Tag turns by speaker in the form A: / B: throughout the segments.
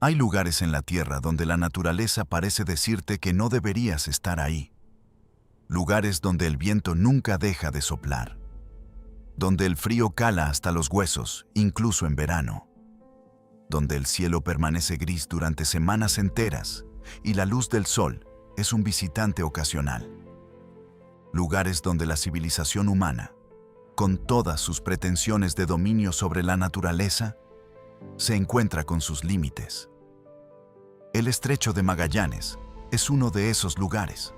A: Hay lugares en la Tierra donde la naturaleza parece decirte que no deberías estar ahí. Lugares donde el viento nunca deja de soplar. Donde el frío cala hasta los huesos, incluso en verano. Donde el cielo permanece gris durante semanas enteras y la luz del sol es un visitante ocasional. Lugares donde la civilización humana, con todas sus pretensiones de dominio sobre la naturaleza, se encuentra con sus límites. El Estrecho de Magallanes es uno de esos lugares.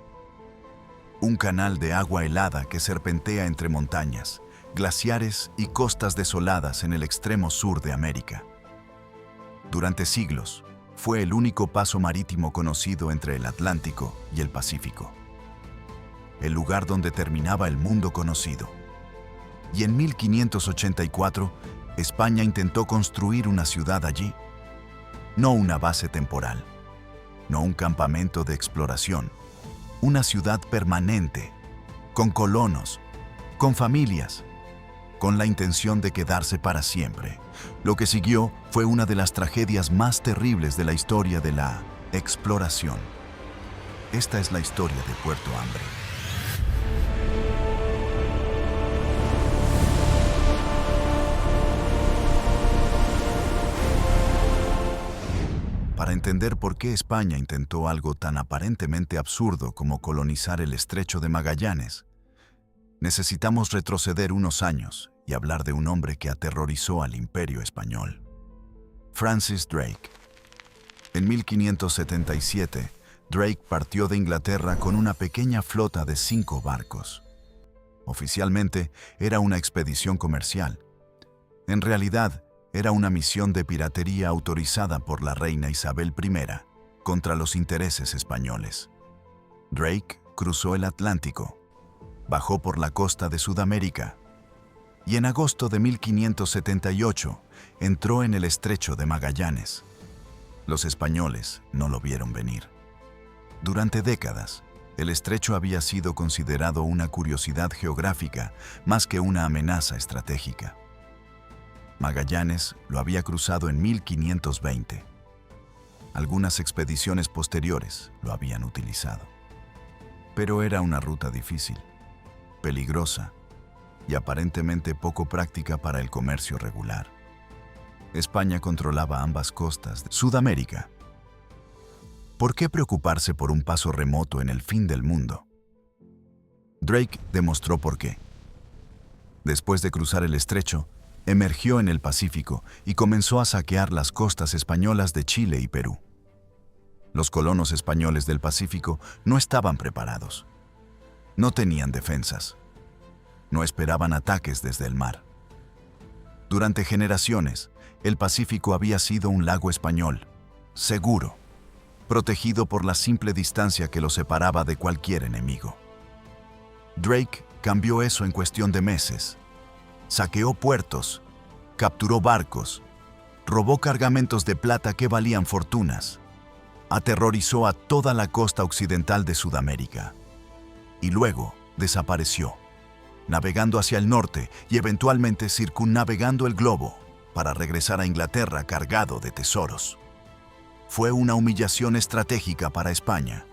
A: Un canal de agua helada que serpentea entre montañas, glaciares y costas desoladas en el extremo sur de América. Durante siglos, fue el único paso marítimo conocido entre el Atlántico y el Pacífico. El lugar donde terminaba el mundo conocido. Y en 1584, España intentó construir una ciudad allí. No una base temporal, no un campamento de exploración, una ciudad permanente, con colonos, con familias, con la intención de quedarse para siempre. Lo que siguió fue una de las tragedias más terribles de la historia de la exploración. Esta es la historia de Puerto Hambre. Para entender por qué España intentó algo tan aparentemente absurdo como colonizar el Estrecho de Magallanes, necesitamos retroceder unos años y hablar de un hombre que aterrorizó al Imperio español. Francis Drake. En 1577, Drake partió de Inglaterra con una pequeña flota de 5 barcos. Oficialmente, era una expedición comercial. En realidad, era una misión de piratería autorizada por la reina Isabel I contra los intereses españoles. Drake cruzó el Atlántico, bajó por la costa de Sudamérica y en agosto de 1578 entró en el Estrecho de Magallanes. Los españoles no lo vieron venir. Durante décadas, el estrecho había sido considerado una curiosidad geográfica más que una amenaza estratégica. Magallanes lo había cruzado en 1520. Algunas expediciones posteriores lo habían utilizado. Pero era una ruta difícil, peligrosa y aparentemente poco práctica para el comercio regular. España controlaba ambas costas de Sudamérica. ¿Por qué preocuparse por un paso remoto en el fin del mundo? Drake demostró por qué. Después de cruzar el estrecho, emergió en el Pacífico y comenzó a saquear las costas españolas de Chile y Perú. Los colonos españoles del Pacífico no estaban preparados. No tenían defensas. No esperaban ataques desde el mar. Durante generaciones, el Pacífico había sido un lago español, seguro, protegido por la simple distancia que lo separaba de cualquier enemigo. Drake cambió eso en cuestión de meses. Saqueó puertos, capturó barcos, robó cargamentos de plata que valían fortunas, aterrorizó a toda la costa occidental de Sudamérica y luego desapareció, navegando hacia el norte y eventualmente circunnavegando el globo para regresar a Inglaterra cargado de tesoros. Fue una humillación estratégica para España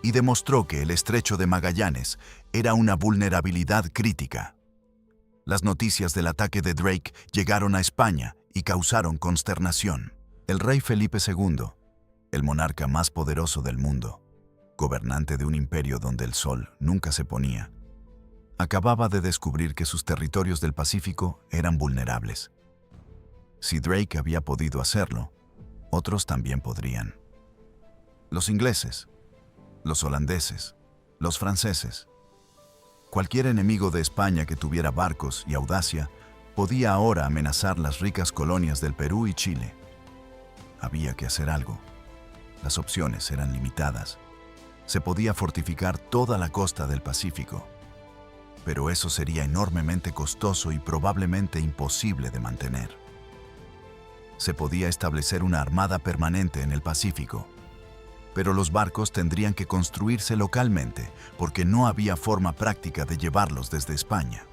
A: y demostró que el Estrecho de Magallanes era una vulnerabilidad crítica. Las noticias del ataque de Drake llegaron a España y causaron consternación. El rey Felipe II, el monarca más poderoso del mundo, gobernante de un imperio donde el sol nunca se ponía, acababa de descubrir que sus territorios del Pacífico eran vulnerables. Si Drake había podido hacerlo, otros también podrían. Los ingleses, los holandeses, los franceses. Cualquier enemigo de España que tuviera barcos y audacia podía ahora amenazar las ricas colonias del Perú y Chile. Había que hacer algo. Las opciones eran limitadas. Se podía fortificar toda la costa del Pacífico, pero eso sería enormemente costoso y probablemente imposible de mantener. Se podía establecer una armada permanente en el Pacífico, pero los barcos tendrían que construirse localmente porque no había forma práctica de llevarlos desde España.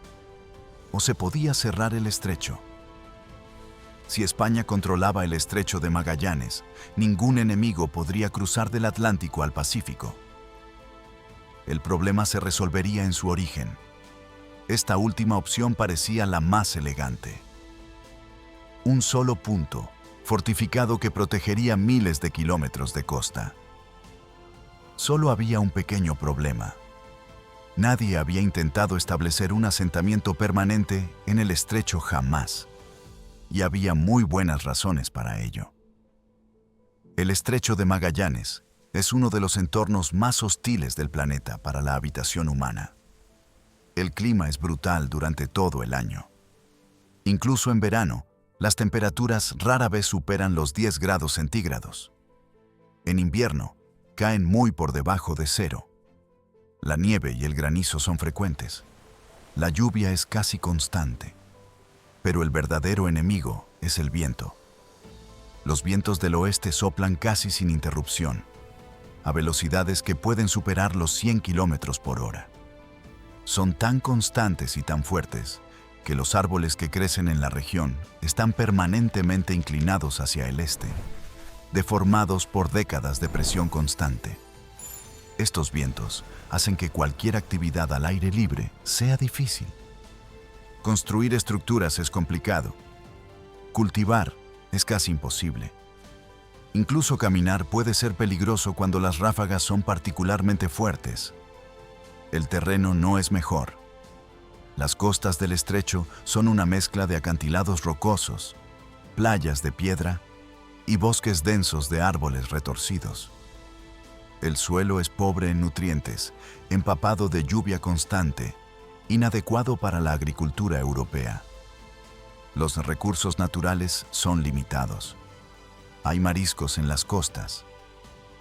A: O se podía cerrar el estrecho. Si España controlaba el estrecho de Magallanes, ningún enemigo podría cruzar del Atlántico al Pacífico. El problema se resolvería en su origen. Esta última opción parecía la más elegante. Un solo punto, fortificado que protegería miles de kilómetros de costa. Solo había un pequeño problema. Nadie había intentado establecer un asentamiento permanente en el estrecho jamás. Y había muy buenas razones para ello. El estrecho de Magallanes es uno de los entornos más hostiles del planeta para la habitación humana. El clima es brutal durante todo el año. Incluso en verano, las temperaturas rara vez superan los 10 grados centígrados. En invierno, caen muy por debajo de cero. La nieve y el granizo son frecuentes. La lluvia es casi constante. Pero el verdadero enemigo es el viento. Los vientos del oeste soplan casi sin interrupción, a velocidades que pueden superar los 100 kilómetros por hora. Son tan constantes y tan fuertes que los árboles que crecen en la región están permanentemente inclinados hacia el este, deformados por décadas de presión constante. Estos vientos hacen que cualquier actividad al aire libre sea difícil. Construir estructuras es complicado. Cultivar es casi imposible. Incluso caminar puede ser peligroso cuando las ráfagas son particularmente fuertes. El terreno no es mejor. Las costas del estrecho son una mezcla de acantilados rocosos, playas de piedra y bosques densos de árboles retorcidos. El suelo es pobre en nutrientes, empapado de lluvia constante, inadecuado para la agricultura europea. Los recursos naturales son limitados. Hay mariscos en las costas.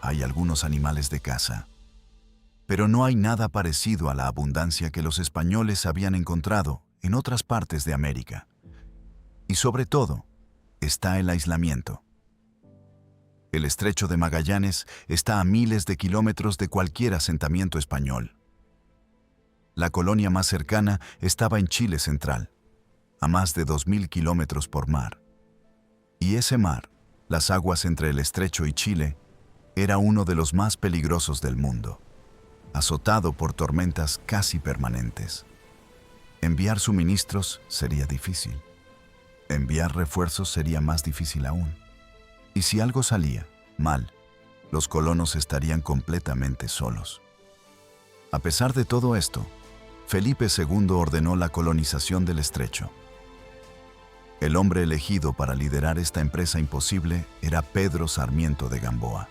A: Hay algunos animales de caza. Pero no hay nada parecido a la abundancia que los españoles habían encontrado en otras partes de América. Y sobre todo, está el aislamiento. El estrecho de Magallanes está a miles de kilómetros de cualquier asentamiento español. La colonia más cercana estaba en Chile central, a más de 2.000 kilómetros por mar. Y ese mar, las aguas entre el estrecho y Chile, era uno de los más peligrosos del mundo, azotado por tormentas casi permanentes. Enviar suministros sería difícil. Enviar refuerzos sería más difícil aún. Y si algo salía mal, los colonos estarían completamente solos. A pesar de todo esto, Felipe II ordenó la colonización del estrecho. El hombre elegido para liderar esta empresa imposible era Pedro Sarmiento de Gamboa.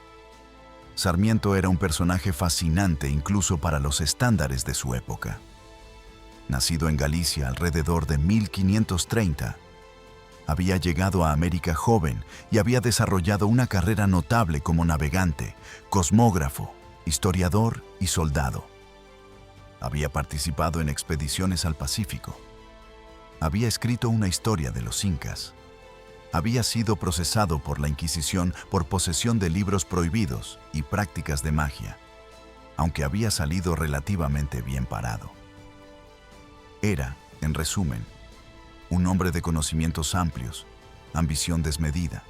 A: Sarmiento era un personaje fascinante incluso para los estándares de su época. Nacido en Galicia alrededor de 1530, había llegado a América joven y había desarrollado una carrera notable como navegante, cosmógrafo, historiador y soldado. Había participado en expediciones al Pacífico. Había escrito una historia de los incas. Había sido procesado por la Inquisición por posesión de libros prohibidos y prácticas de magia, aunque había salido relativamente bien parado. Era, en resumen, un hombre de conocimientos amplios, ambición desmedida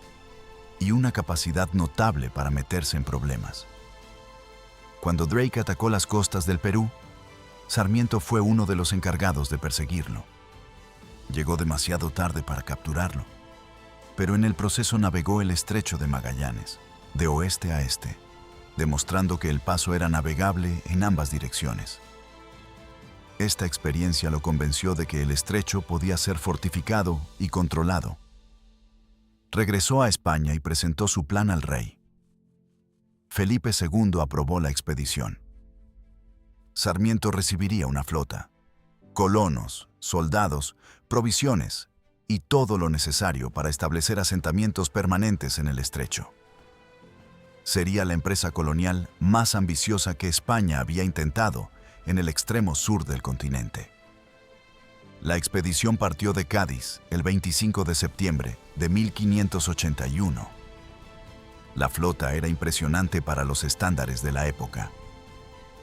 A: y una capacidad notable para meterse en problemas. Cuando Drake atacó las costas del Perú, Sarmiento fue uno de los encargados de perseguirlo. Llegó demasiado tarde para capturarlo, pero en el proceso navegó el estrecho de Magallanes, de oeste a este, demostrando que el paso era navegable en ambas direcciones. Esta experiencia lo convenció de que el estrecho podía ser fortificado y controlado. Regresó a España y presentó su plan al rey. Felipe II aprobó la expedición. Sarmiento recibiría una flota, colonos, soldados, provisiones y todo lo necesario para establecer asentamientos permanentes en el estrecho. Sería la empresa colonial más ambiciosa que España había intentado en el extremo sur del continente. La expedición partió de Cádiz el 25 de septiembre de 1581. La flota era impresionante para los estándares de la época.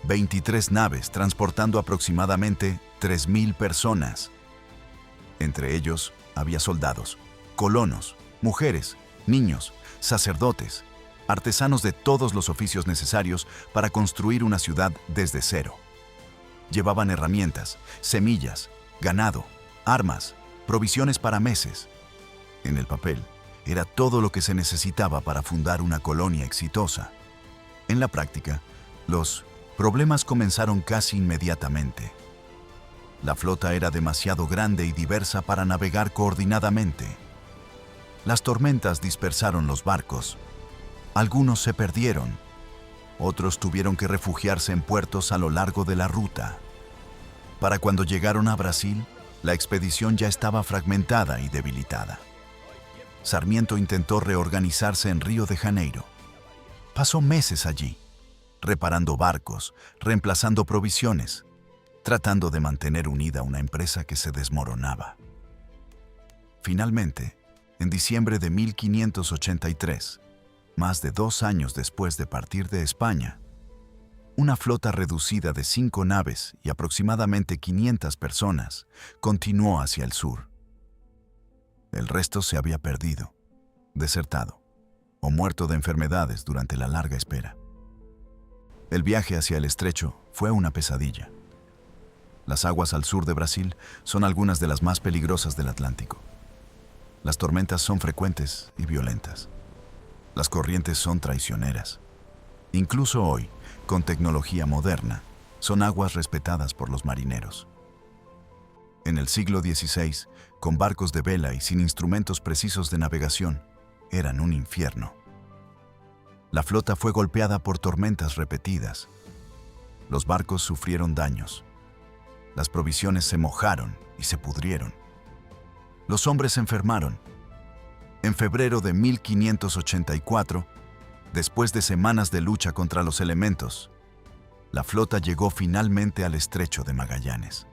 A: 23 naves transportando aproximadamente 3.000 personas. Entre ellos había soldados, colonos, mujeres, niños, sacerdotes, artesanos de todos los oficios necesarios para construir una ciudad desde cero. Llevaban herramientas, semillas, ganado, armas, provisiones para meses. En el papel, era todo lo que se necesitaba para fundar una colonia exitosa. En la práctica, los problemas comenzaron casi inmediatamente. La flota era demasiado grande y diversa para navegar coordinadamente. Las tormentas dispersaron los barcos. Algunos se perdieron. Otros tuvieron que refugiarse en puertos a lo largo de la ruta. Para cuando llegaron a Brasil, la expedición ya estaba fragmentada y debilitada. Sarmiento intentó reorganizarse en Río de Janeiro. Pasó meses allí, reparando barcos, reemplazando provisiones, tratando de mantener unida una empresa que se desmoronaba. Finalmente, en diciembre de 1583, más de 2 años después de partir de España, una flota reducida de 5 naves y aproximadamente 500 personas continuó hacia el sur. El resto se había perdido, desertado o muerto de enfermedades durante la larga espera. El viaje hacia el estrecho fue una pesadilla. Las aguas al sur de Brasil son algunas de las más peligrosas del Atlántico. Las tormentas son frecuentes y violentas. Las corrientes son traicioneras. Incluso hoy, con tecnología moderna, son aguas respetadas por los marineros. En el siglo XVI, con barcos de vela y sin instrumentos precisos de navegación, eran un infierno. La flota fue golpeada por tormentas repetidas. Los barcos sufrieron daños. Las provisiones se mojaron y se pudrieron. Los hombres se enfermaron. En febrero de 1584, después de semanas de lucha contra los elementos, la flota llegó finalmente al estrecho de Magallanes.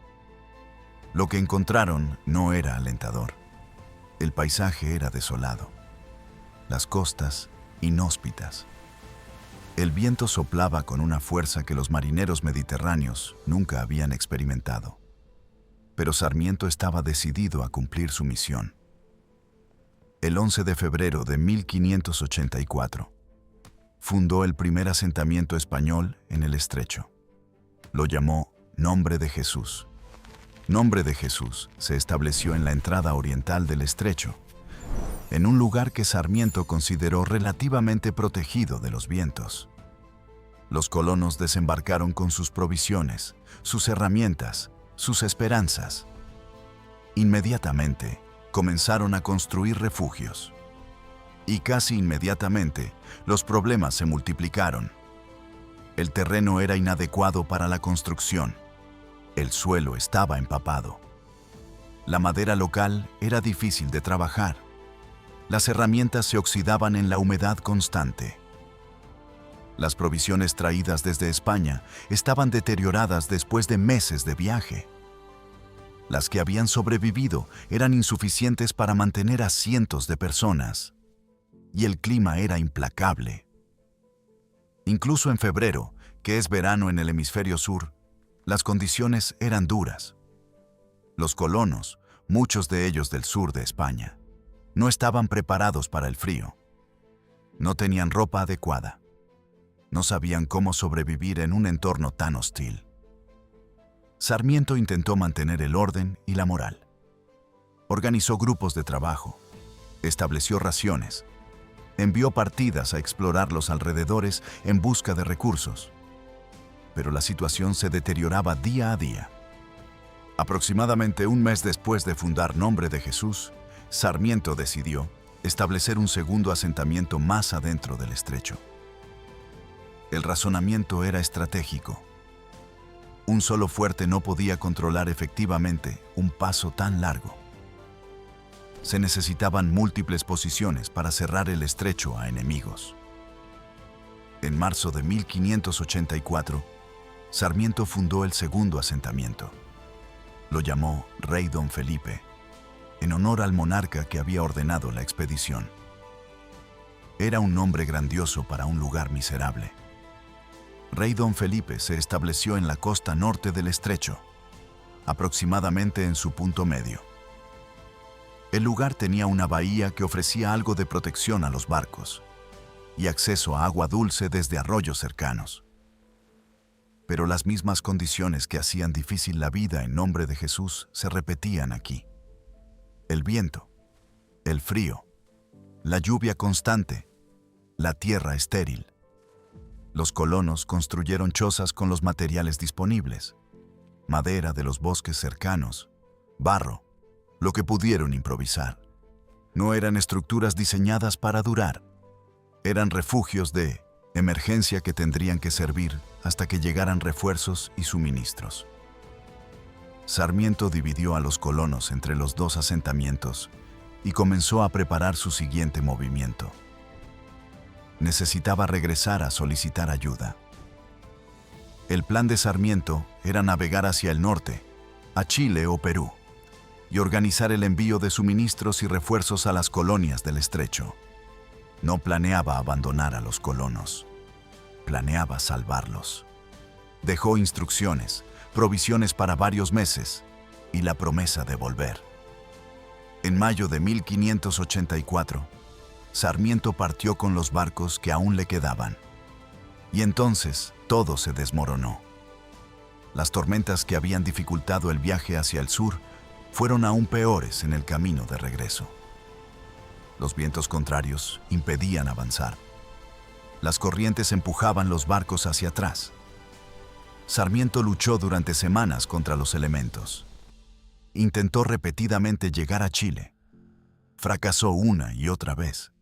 A: Lo que encontraron no era alentador. El paisaje era desolado. Las costas inhóspitas. El viento soplaba con una fuerza que los marineros mediterráneos nunca habían experimentado. Pero Sarmiento estaba decidido a cumplir su misión. El 11 de febrero de 1584, fundó el primer asentamiento español en el estrecho. Lo llamó Nombre de Jesús. Nombre de Jesús se estableció en la entrada oriental del estrecho, en un lugar que Sarmiento consideró relativamente protegido de los vientos. Los colonos desembarcaron con sus provisiones, sus herramientas, sus esperanzas. Inmediatamente, comenzaron a construir refugios. Y casi inmediatamente, los problemas se multiplicaron. El terreno era inadecuado para la construcción. El suelo estaba empapado. La madera local era difícil de trabajar. Las herramientas se oxidaban en la humedad constante. Las provisiones traídas desde España estaban deterioradas después de meses de viaje. Las que habían sobrevivido eran insuficientes para mantener a cientos de personas. Y el clima era implacable. Incluso en febrero, que es verano en el hemisferio sur, las condiciones eran duras. Los colonos, muchos de ellos del sur de España, no estaban preparados para el frío. No tenían ropa adecuada. No sabían cómo sobrevivir en un entorno tan hostil. Sarmiento intentó mantener el orden y la moral. Organizó grupos de trabajo, estableció raciones, envió partidas a explorar los alrededores en busca de recursos. Pero la situación se deterioraba día a día. Aproximadamente un mes después de fundar Nombre de Jesús, Sarmiento decidió establecer un segundo asentamiento más adentro del estrecho. El razonamiento era estratégico. Un solo fuerte no podía controlar efectivamente un paso tan largo. Se necesitaban múltiples posiciones para cerrar el estrecho a enemigos. En marzo de 1584, Sarmiento fundó el segundo asentamiento. Lo llamó Rey Don Felipe, en honor al monarca que había ordenado la expedición. Era un nombre grandioso para un lugar miserable. Rey Don Felipe se estableció en la costa norte del estrecho, aproximadamente en su punto medio. El lugar tenía una bahía que ofrecía algo de protección a los barcos y acceso a agua dulce desde arroyos cercanos. Pero las mismas condiciones que hacían difícil la vida en nombre de Jesús se repetían aquí. El viento, el frío, la lluvia constante, la tierra estéril. Los colonos construyeron chozas con los materiales disponibles: madera de los bosques cercanos, barro, lo que pudieron improvisar. No eran estructuras diseñadas para durar. Eran refugios de emergencia que tendrían que servir hasta que llegaran refuerzos y suministros. Sarmiento dividió a los colonos entre los dos asentamientos y comenzó a preparar su siguiente movimiento. Necesitaba regresar a solicitar ayuda. El plan de Sarmiento era navegar hacia el norte, a Chile o Perú, y organizar el envío de suministros y refuerzos a las colonias del estrecho. No planeaba abandonar a los colonos, planeaba salvarlos. Dejó instrucciones, provisiones para varios meses y la promesa de volver. En mayo de 1584, Sarmiento partió con los barcos que aún le quedaban. Y entonces todo se desmoronó. Las tormentas que habían dificultado el viaje hacia el sur fueron aún peores en el camino de regreso. Los vientos contrarios impedían avanzar. Las corrientes empujaban los barcos hacia atrás. Sarmiento luchó durante semanas contra los elementos. Intentó repetidamente llegar a Chile. Fracasó una y otra vez.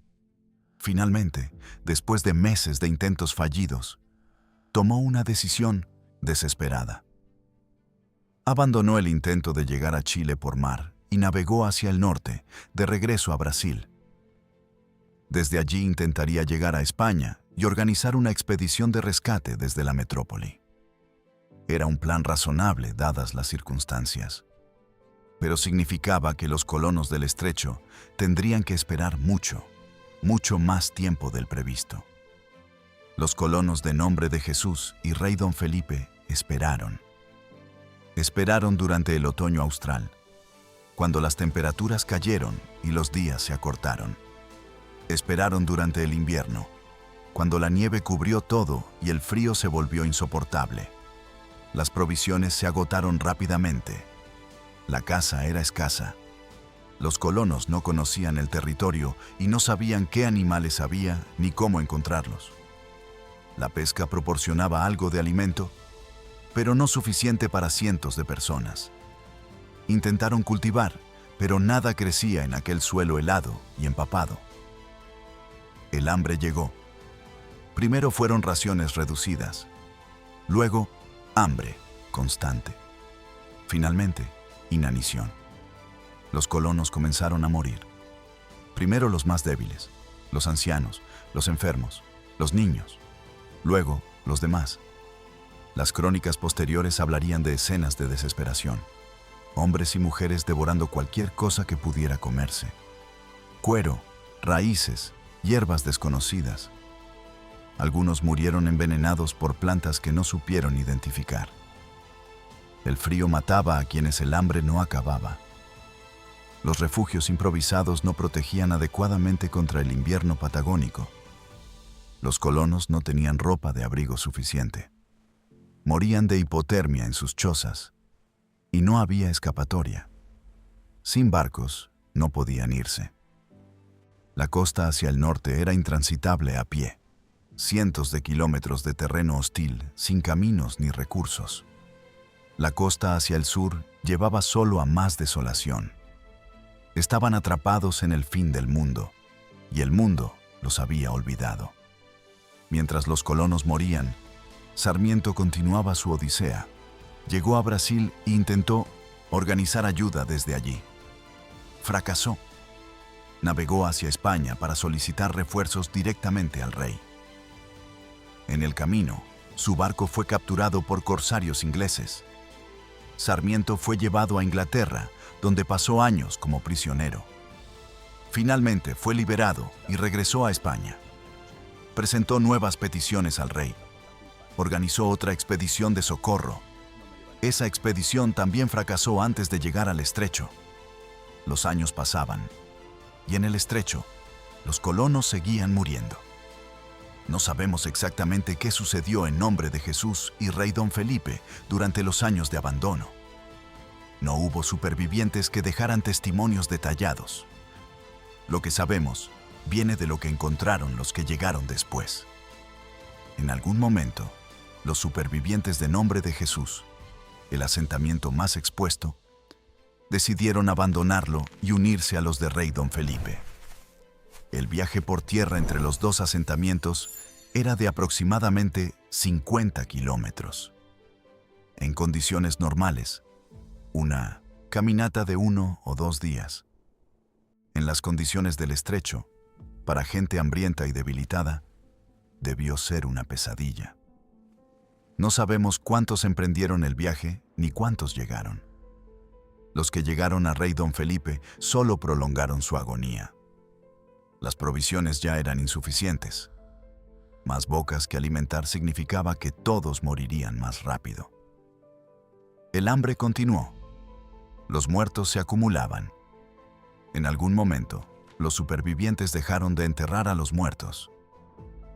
A: Finalmente, después de meses de intentos fallidos, tomó una decisión desesperada. Abandonó el intento de llegar a Chile por mar y navegó hacia el norte, de regreso a Brasil. Desde allí intentaría llegar a España y organizar una expedición de rescate desde la metrópoli. Era un plan razonable dadas las circunstancias, pero significaba que los colonos del estrecho tendrían que esperar mucho más tiempo del previsto. Los colonos de Nombre de Jesús y Rey Don Felipe esperaron. Esperaron durante el otoño austral, cuando las temperaturas cayeron y los días se acortaron. Esperaron durante el invierno, cuando la nieve cubrió todo y el frío se volvió insoportable. Las provisiones se agotaron rápidamente. La caza era escasa. Los colonos no conocían el territorio y no sabían qué animales había ni cómo encontrarlos. La pesca proporcionaba algo de alimento, pero no suficiente para cientos de personas. Intentaron cultivar, pero nada crecía en aquel suelo helado y empapado. El hambre llegó. Primero fueron raciones reducidas, luego hambre constante. Finalmente, inanición. Los colonos comenzaron a morir. Primero los más débiles, los ancianos, los enfermos, los niños. Luego, los demás. Las crónicas posteriores hablarían de escenas de desesperación. Hombres y mujeres devorando cualquier cosa que pudiera comerse. Cuero, raíces, hierbas desconocidas. Algunos murieron envenenados por plantas que no supieron identificar. El frío mataba a quienes el hambre no acababa. Los refugios improvisados no protegían adecuadamente contra el invierno patagónico. Los colonos no tenían ropa de abrigo suficiente. Morían de hipotermia en sus chozas. Y no había escapatoria. Sin barcos, no podían irse. La costa hacia el norte era intransitable a pie. Cientos de kilómetros de terreno hostil, sin caminos ni recursos. La costa hacia el sur llevaba solo a más desolación. Estaban atrapados en el fin del mundo, y el mundo los había olvidado. Mientras los colonos morían, Sarmiento continuaba su odisea. Llegó a Brasil e intentó organizar ayuda desde allí. Fracasó. Navegó hacia España para solicitar refuerzos directamente al rey. En el camino, su barco fue capturado por corsarios ingleses. Sarmiento fue llevado a Inglaterra, donde pasó años como prisionero. Finalmente fue liberado y regresó a España. Presentó nuevas peticiones al rey. Organizó otra expedición de socorro. Esa expedición también fracasó antes de llegar al estrecho. Los años pasaban, y en el estrecho, los colonos seguían muriendo. No sabemos exactamente qué sucedió en nombre de Jesús y Rey Don Felipe durante los años de abandono. No hubo supervivientes que dejaran testimonios detallados. Lo que sabemos viene de lo que encontraron los que llegaron después. En algún momento, los supervivientes de nombre de Jesús, el asentamiento más expuesto, decidieron abandonarlo y unirse a los de Rey Don Felipe. El viaje por tierra entre los dos asentamientos era de aproximadamente 50 kilómetros. En condiciones normales, una caminata de 1 o 2 días. En las condiciones del estrecho, para gente hambrienta y debilitada, debió ser una pesadilla. No sabemos cuántos emprendieron el viaje ni cuántos llegaron. Los que llegaron a Rey Don Felipe solo prolongaron su agonía. Las provisiones ya eran insuficientes. Más bocas que alimentar significaba que todos morirían más rápido. El hambre continuó. Los muertos se acumulaban. En algún momento, los supervivientes dejaron de enterrar a los muertos.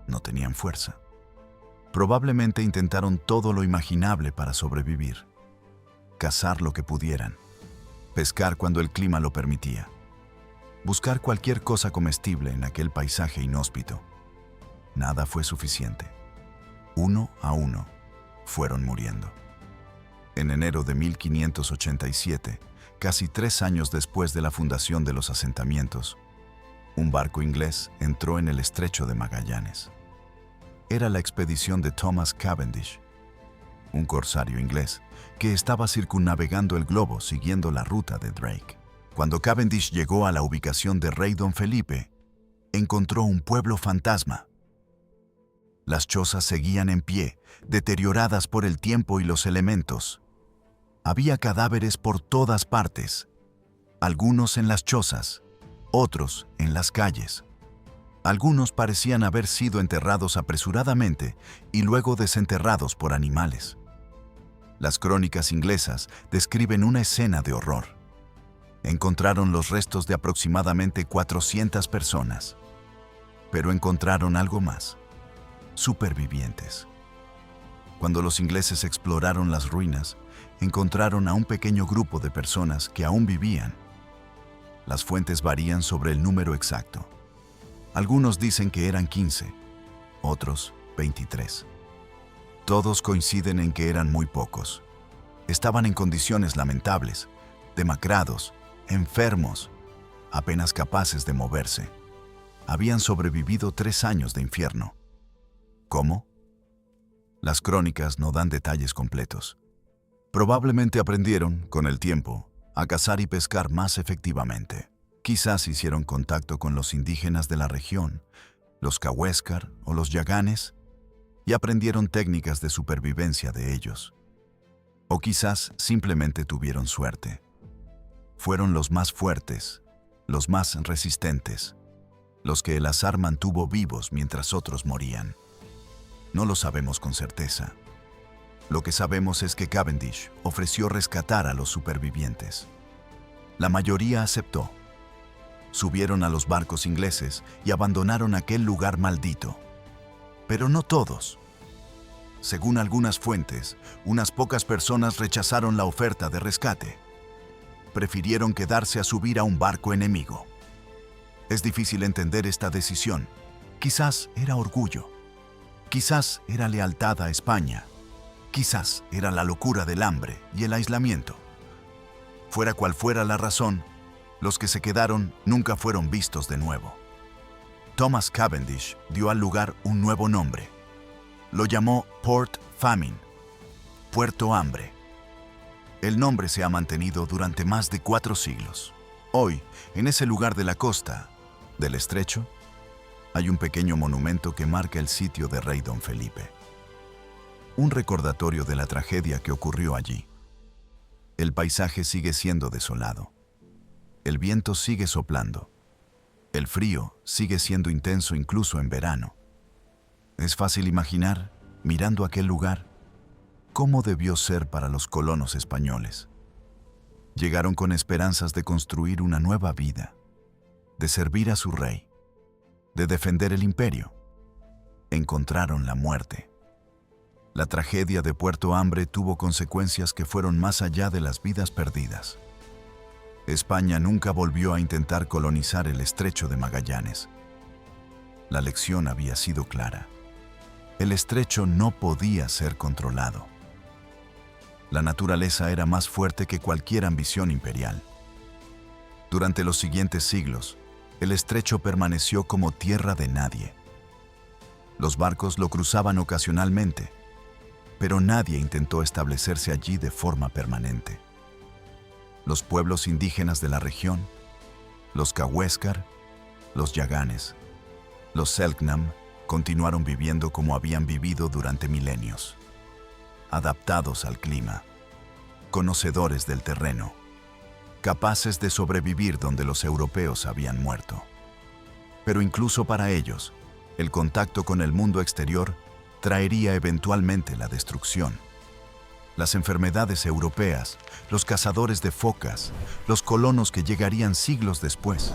A: No tenían fuerza. Probablemente intentaron todo lo imaginable para sobrevivir. Cazar lo que pudieran. Pescar cuando el clima lo permitía. Buscar cualquier cosa comestible en aquel paisaje inhóspito. Nada fue suficiente. Uno a uno fueron muriendo. En enero de 1587, casi 3 años después de la fundación de los asentamientos, un barco inglés entró en el estrecho de Magallanes. Era la expedición de Thomas Cavendish, un corsario inglés que estaba circunnavegando el globo siguiendo la ruta de Drake. Cuando Cavendish llegó a la ubicación de Rey Don Felipe, encontró un pueblo fantasma. Las chozas seguían en pie, deterioradas por el tiempo y los elementos. Había cadáveres por todas partes, algunos en las chozas, otros en las calles. Algunos parecían haber sido enterrados apresuradamente y luego desenterrados por animales. Las crónicas inglesas describen una escena de horror. Encontraron los restos de aproximadamente 400 personas, pero encontraron algo más: supervivientes. Cuando los ingleses exploraron las ruinas, encontraron a un pequeño grupo de personas que aún vivían. Las fuentes varían sobre el número exacto. Algunos dicen que eran 15, otros 23. Todos coinciden en que eran muy pocos. Estaban en condiciones lamentables, demacrados, enfermos, apenas capaces de moverse. Habían sobrevivido 3 años de infierno. ¿Cómo? Las crónicas no dan detalles completos. Probablemente aprendieron, con el tiempo, a cazar y pescar más efectivamente. Quizás hicieron contacto con los indígenas de la región, los Cahuéscar o los Yaganes, y aprendieron técnicas de supervivencia de ellos. O quizás simplemente tuvieron suerte. Fueron los más fuertes, los más resistentes, los que el azar mantuvo vivos mientras otros morían. No lo sabemos con certeza. Lo que sabemos es que Cavendish ofreció rescatar a los supervivientes. La mayoría aceptó. Subieron a los barcos ingleses y abandonaron aquel lugar maldito. Pero no todos. Según algunas fuentes, unas pocas personas rechazaron la oferta de rescate. Prefirieron quedarse a subir a un barco enemigo. Es difícil entender esta decisión. Quizás era orgullo. Quizás era lealtad a España. Quizás era la locura del hambre y el aislamiento. Fuera cual fuera la razón, los que se quedaron nunca fueron vistos de nuevo. Thomas Cavendish dio al lugar un nuevo nombre. Lo llamó Port Famine, Puerto Hambre. El nombre se ha mantenido durante más de 4 siglos. Hoy, en ese lugar de la costa, del estrecho, hay un pequeño monumento que marca el sitio de Rey Don Felipe. Un recordatorio de la tragedia que ocurrió allí. El paisaje sigue siendo desolado. El viento sigue soplando. El frío sigue siendo intenso incluso en verano. Es fácil imaginar, mirando aquel lugar, cómo debió ser para los colonos españoles. Llegaron con esperanzas de construir una nueva vida, de servir a su rey, de defender el imperio. Encontraron la muerte. La tragedia de Puerto Hambre tuvo consecuencias que fueron más allá de las vidas perdidas. España nunca volvió a intentar colonizar el estrecho de Magallanes. La lección había sido clara. El estrecho no podía ser controlado. La naturaleza era más fuerte que cualquier ambición imperial. Durante los siguientes siglos, el estrecho permaneció como tierra de nadie. Los barcos lo cruzaban ocasionalmente, pero nadie intentó establecerse allí de forma permanente. Los pueblos indígenas de la región, los Cahuéscar, los Yaganes, los Selknam, continuaron viviendo como habían vivido durante milenios, adaptados al clima, conocedores del terreno, capaces de sobrevivir donde los europeos habían muerto. Pero incluso para ellos, el contacto con el mundo exterior traería eventualmente la destrucción. Las enfermedades europeas, los cazadores de focas, los colonos que llegarían siglos después,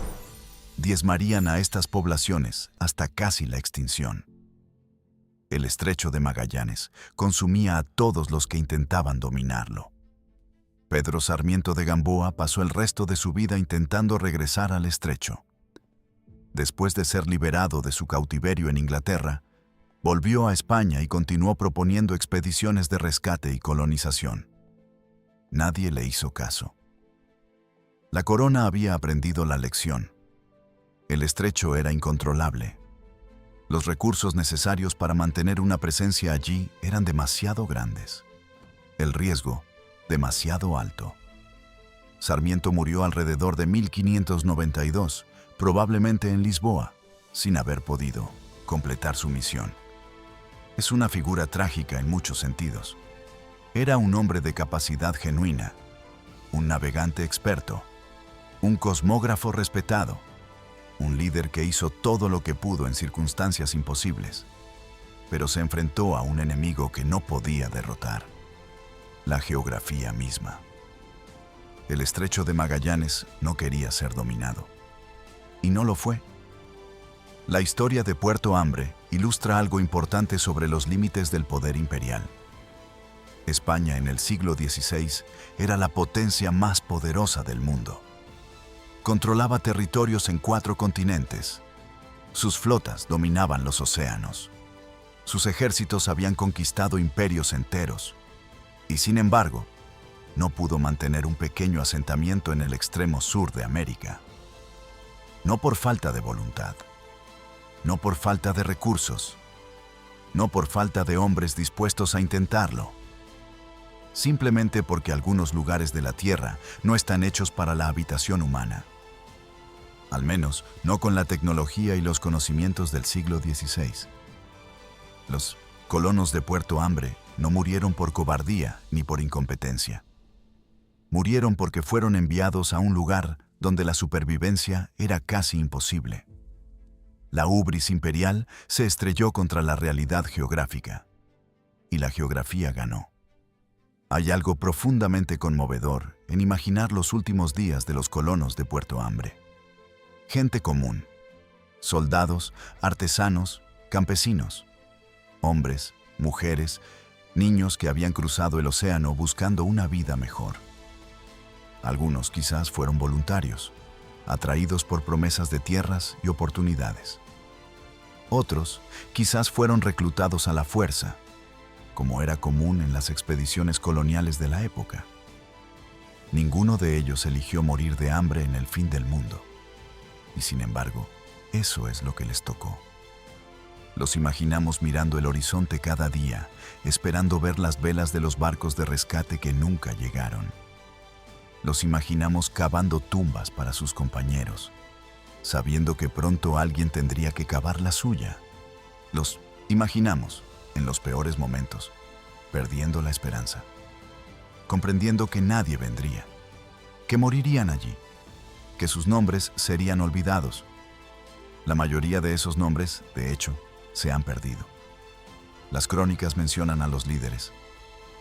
A: diezmarían a estas poblaciones hasta casi la extinción. El estrecho de Magallanes consumía a todos los que intentaban dominarlo. Pedro Sarmiento de Gamboa pasó el resto de su vida intentando regresar al estrecho. Después de ser liberado de su cautiverio en Inglaterra, volvió a España y continuó proponiendo expediciones de rescate y colonización. Nadie le hizo caso. La corona había aprendido la lección. El estrecho era incontrolable. Los recursos necesarios para mantener una presencia allí eran demasiado grandes. El riesgo, demasiado alto. Sarmiento murió alrededor de 1592, probablemente en Lisboa, sin haber podido completar su misión. Es una figura trágica en muchos sentidos. Era un hombre de capacidad genuina, un navegante experto, un cosmógrafo respetado, un líder que hizo todo lo que pudo en circunstancias imposibles, pero se enfrentó a un enemigo que no podía derrotar: la geografía misma. El estrecho de Magallanes no quería ser dominado, y no lo fue. La historia de Puerto Hambre ilustra algo importante sobre los límites del poder imperial. España en el siglo XVI era la potencia más poderosa del mundo. Controlaba territorios en 4 continentes. Sus flotas dominaban los océanos. Sus ejércitos habían conquistado imperios enteros. Y sin embargo, no pudo mantener un pequeño asentamiento en el extremo sur de América. No por falta de voluntad, no por falta de recursos, no por falta de hombres dispuestos a intentarlo. Simplemente porque algunos lugares de la Tierra no están hechos para la habitación humana. Al menos no con la tecnología y los conocimientos del siglo XVI. Los colonos de Puerto Hambre no murieron por cobardía ni por incompetencia. Murieron porque fueron enviados a un lugar donde la supervivencia era casi imposible. La ubris imperial se estrelló contra la realidad geográfica, y la geografía ganó. Hay algo profundamente conmovedor en imaginar los últimos días de los colonos de Puerto Hambre. Gente común, soldados, artesanos, campesinos, hombres, mujeres, niños que habían cruzado el océano buscando una vida mejor. Algunos quizás fueron voluntarios, atraídos por promesas de tierras y oportunidades. Otros quizás fueron reclutados a la fuerza, como era común en las expediciones coloniales de la época. Ninguno de ellos eligió morir de hambre en el fin del mundo. Y sin embargo, eso es lo que les tocó. Los imaginamos mirando el horizonte cada día, esperando ver las velas de los barcos de rescate que nunca llegaron. Los imaginamos cavando tumbas para sus compañeros, sabiendo que pronto alguien tendría que cavar la suya. Los imaginamos, en los peores momentos, perdiendo la esperanza, comprendiendo que nadie vendría, que morirían allí, que sus nombres serían olvidados. La mayoría de esos nombres, de hecho, se han perdido. Las crónicas mencionan a los líderes,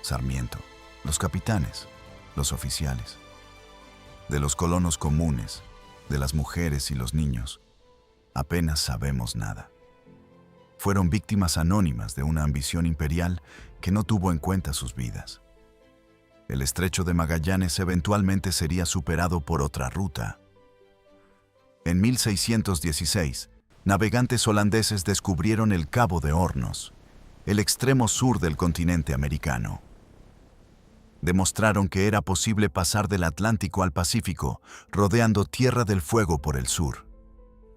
A: Sarmiento, los capitanes, los oficiales, De los colonos comunes, de las mujeres y los niños, apenas sabemos nada. Fueron víctimas anónimas de una ambición imperial que no tuvo en cuenta sus vidas. El estrecho de Magallanes eventualmente sería superado por otra ruta. En 1616, navegantes holandeses descubrieron el Cabo de Hornos, el extremo sur del continente americano. Demostraron que era posible pasar del Atlántico al Pacífico, rodeando Tierra del Fuego por el sur,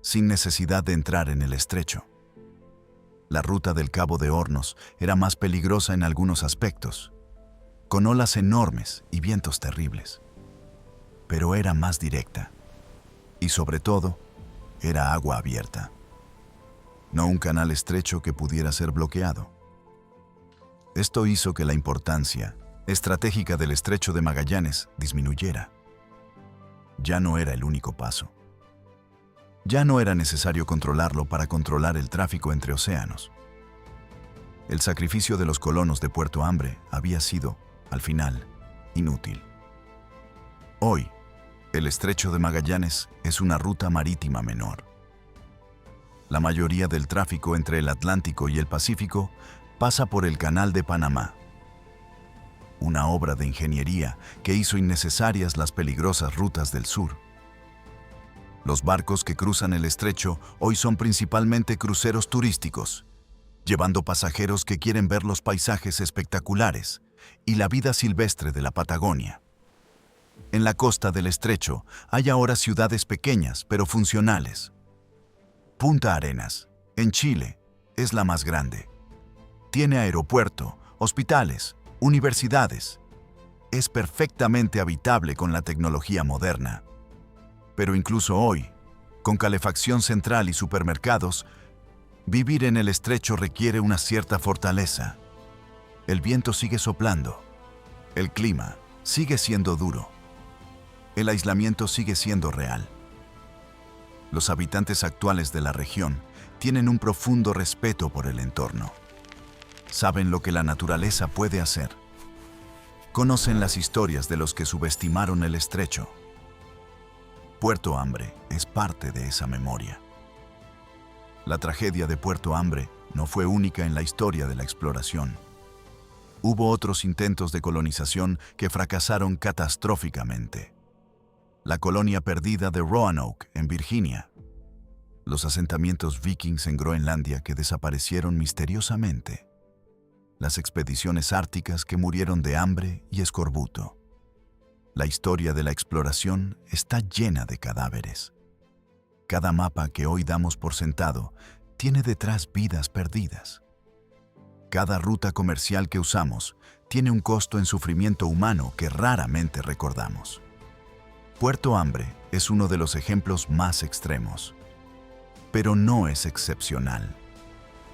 A: sin necesidad de entrar en el estrecho. La ruta del Cabo de Hornos era más peligrosa en algunos aspectos, con olas enormes y vientos terribles. Pero era más directa, y sobre todo, era agua abierta. No un canal estrecho que pudiera ser bloqueado. Esto hizo que la importancia estratégica del estrecho de Magallanes disminuyera. Ya no era el único paso. Ya no era necesario controlarlo para controlar el tráfico entre océanos. El sacrificio de los colonos de Puerto Hambre había sido, al final, inútil. Hoy, el estrecho de Magallanes es una ruta marítima menor. La mayoría del tráfico entre el Atlántico y el Pacífico pasa por el Canal de Panamá, una obra de ingeniería que hizo innecesarias las peligrosas rutas del sur. Los barcos que cruzan el estrecho hoy son principalmente cruceros turísticos, llevando pasajeros que quieren ver los paisajes espectaculares y la vida silvestre de la Patagonia. En la costa del estrecho hay ahora ciudades pequeñas pero funcionales. Punta Arenas, en Chile, es la más grande. Tiene aeropuerto, hospitales, universidades. Es perfectamente habitable con la tecnología moderna. Pero incluso hoy, con calefacción central y supermercados, vivir en el estrecho requiere una cierta fortaleza. El viento sigue soplando. El clima sigue siendo duro. El aislamiento sigue siendo real. Los habitantes actuales de la región tienen un profundo respeto por el entorno. Saben lo que la naturaleza puede hacer. Conocen las historias de los que subestimaron el estrecho. Puerto Hambre es parte de esa memoria. La tragedia de Puerto Hambre no fue única en la historia de la exploración. Hubo otros intentos de colonización que fracasaron catastróficamente. La colonia perdida de Roanoke, en Virginia. Los asentamientos vikings en Groenlandia que desaparecieron misteriosamente. Las expediciones árticas que murieron de hambre y escorbuto. La historia de la exploración está llena de cadáveres. Cada mapa que hoy damos por sentado tiene detrás vidas perdidas. Cada ruta comercial que usamos tiene un costo en sufrimiento humano que raramente recordamos. Puerto Hambre es uno de los ejemplos más extremos. Pero no es excepcional.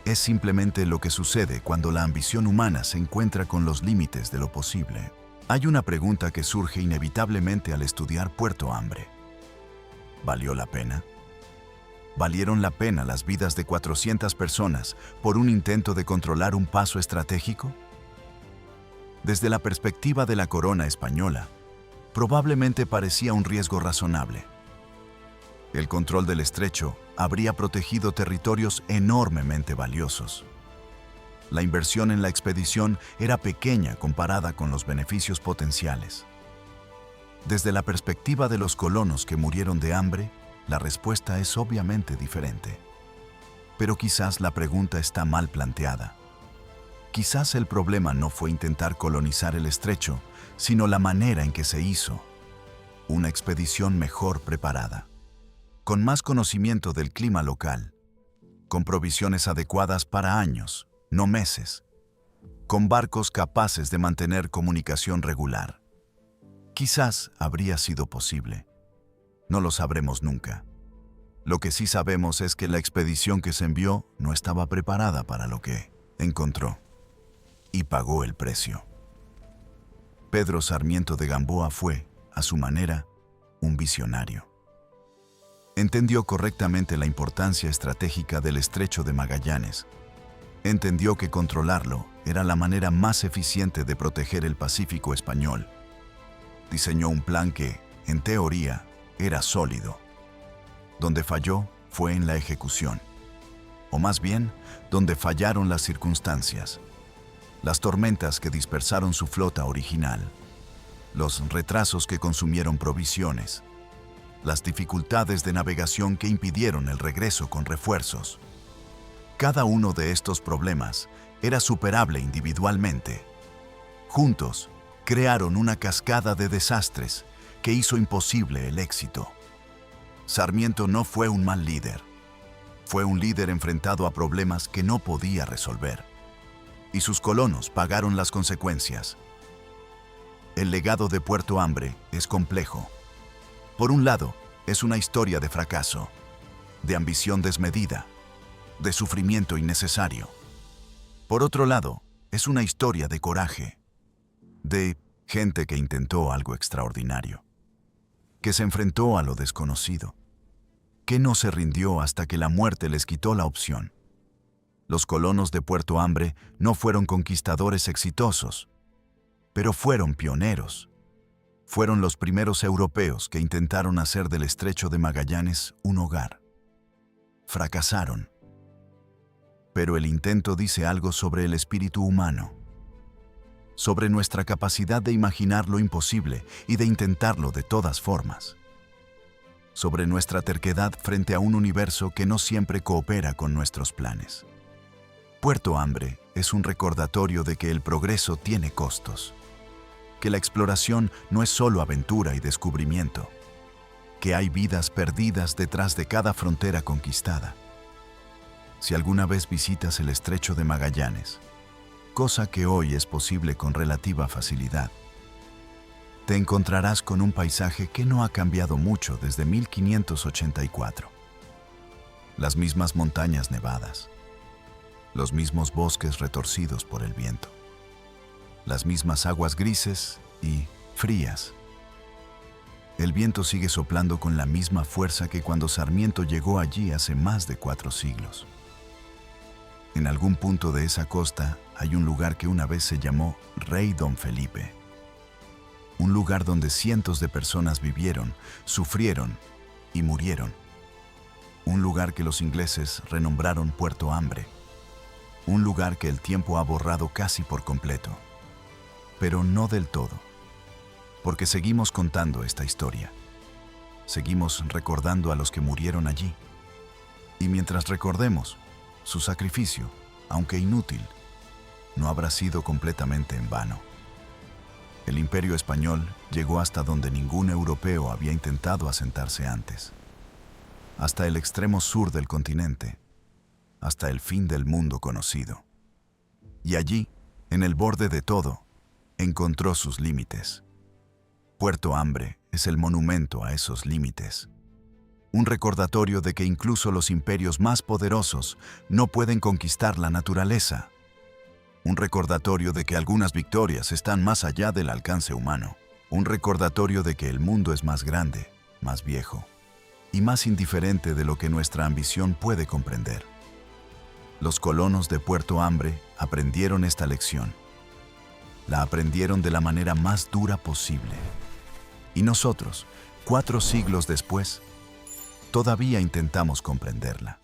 A: Es simplemente lo que sucede cuando la ambición humana se encuentra con los límites de lo posible. Hay una pregunta que surge inevitablemente al estudiar Puerto Hambre. ¿Valió la pena? ¿Valieron la pena las vidas de 400 personas por un intento de controlar un paso estratégico? Desde la perspectiva de la corona española, probablemente parecía un riesgo razonable. El control del estrecho habría protegido territorios enormemente valiosos. La inversión en la expedición era pequeña comparada con los beneficios potenciales. Desde la perspectiva de los colonos que murieron de hambre, la respuesta es obviamente diferente. Pero quizás la pregunta está mal planteada. Quizás el problema no fue intentar colonizar el estrecho, sino la manera en que se hizo. Una expedición mejor preparada, con más conocimiento del clima local, con provisiones adecuadas para años, no meses, con barcos capaces de mantener comunicación regular. Quizás habría sido posible. No lo sabremos nunca. Lo que sí sabemos es que la expedición que se envió no estaba preparada para lo que encontró y pagó el precio. Pedro Sarmiento de Gamboa fue, a su manera, un visionario. Entendió correctamente la importancia estratégica del estrecho de Magallanes. Entendió que controlarlo era la manera más eficiente de proteger el Pacífico español. Diseñó un plan que, en teoría, era sólido. Donde falló fue en la ejecución. O más bien, donde fallaron las circunstancias. Las tormentas que dispersaron su flota original. Los retrasos que consumieron provisiones. Las dificultades de navegación que impidieron el regreso con refuerzos. Cada uno de estos problemas era superable individualmente. Juntos, crearon una cascada de desastres que hizo imposible el éxito. Sarmiento no fue un mal líder. Fue un líder enfrentado a problemas que no podía resolver. Y sus colonos pagaron las consecuencias. El legado de Puerto Hambre es complejo. Por un lado, es una historia de fracaso, de ambición desmedida, de sufrimiento innecesario. Por otro lado, es una historia de coraje, de gente que intentó algo extraordinario, que se enfrentó a lo desconocido, que no se rindió hasta que la muerte les quitó la opción. Los colonos de Puerto Hambre no fueron conquistadores exitosos, pero fueron pioneros. Fueron los primeros europeos que intentaron hacer del Estrecho de Magallanes un hogar. Fracasaron. Pero el intento dice algo sobre el espíritu humano, sobre nuestra capacidad de imaginar lo imposible y de intentarlo de todas formas, sobre nuestra terquedad frente a un universo que no siempre coopera con nuestros planes. Puerto Hambre es un recordatorio de que el progreso tiene costos, que la exploración no es solo aventura y descubrimiento, que hay vidas perdidas detrás de cada frontera conquistada. Si alguna vez visitas el Estrecho de Magallanes, cosa que hoy es posible con relativa facilidad, te encontrarás con un paisaje que no ha cambiado mucho desde 1584. Las mismas montañas nevadas, los mismos bosques retorcidos por el viento, las mismas aguas grises y frías. El viento sigue soplando con la misma fuerza que cuando Sarmiento llegó allí hace más de 4 siglos. En algún punto de esa costa hay un lugar que una vez se llamó Rey Don Felipe. Un lugar donde cientos de personas vivieron, sufrieron y murieron. Un lugar que los ingleses renombraron Puerto Hambre. Un lugar que el tiempo ha borrado casi por completo. Pero no del todo, porque seguimos contando esta historia. Seguimos recordando a los que murieron allí. Y mientras recordemos, su sacrificio, aunque inútil, no habrá sido completamente en vano. El Imperio Español llegó hasta donde ningún europeo había intentado asentarse antes, hasta el extremo sur del continente, hasta el fin del mundo conocido. Y allí, en el borde de todo, encontró sus límites. Puerto Hambre es el monumento a esos límites. Un recordatorio de que incluso los imperios más poderosos no pueden conquistar la naturaleza. Un recordatorio de que algunas victorias están más allá del alcance humano. Un recordatorio de que el mundo es más grande, más viejo y más indiferente de lo que nuestra ambición puede comprender. Los colonos de Puerto Hambre aprendieron esta lección. La aprendieron de la manera más dura posible. Y nosotros, 4 siglos después, todavía intentamos comprenderla.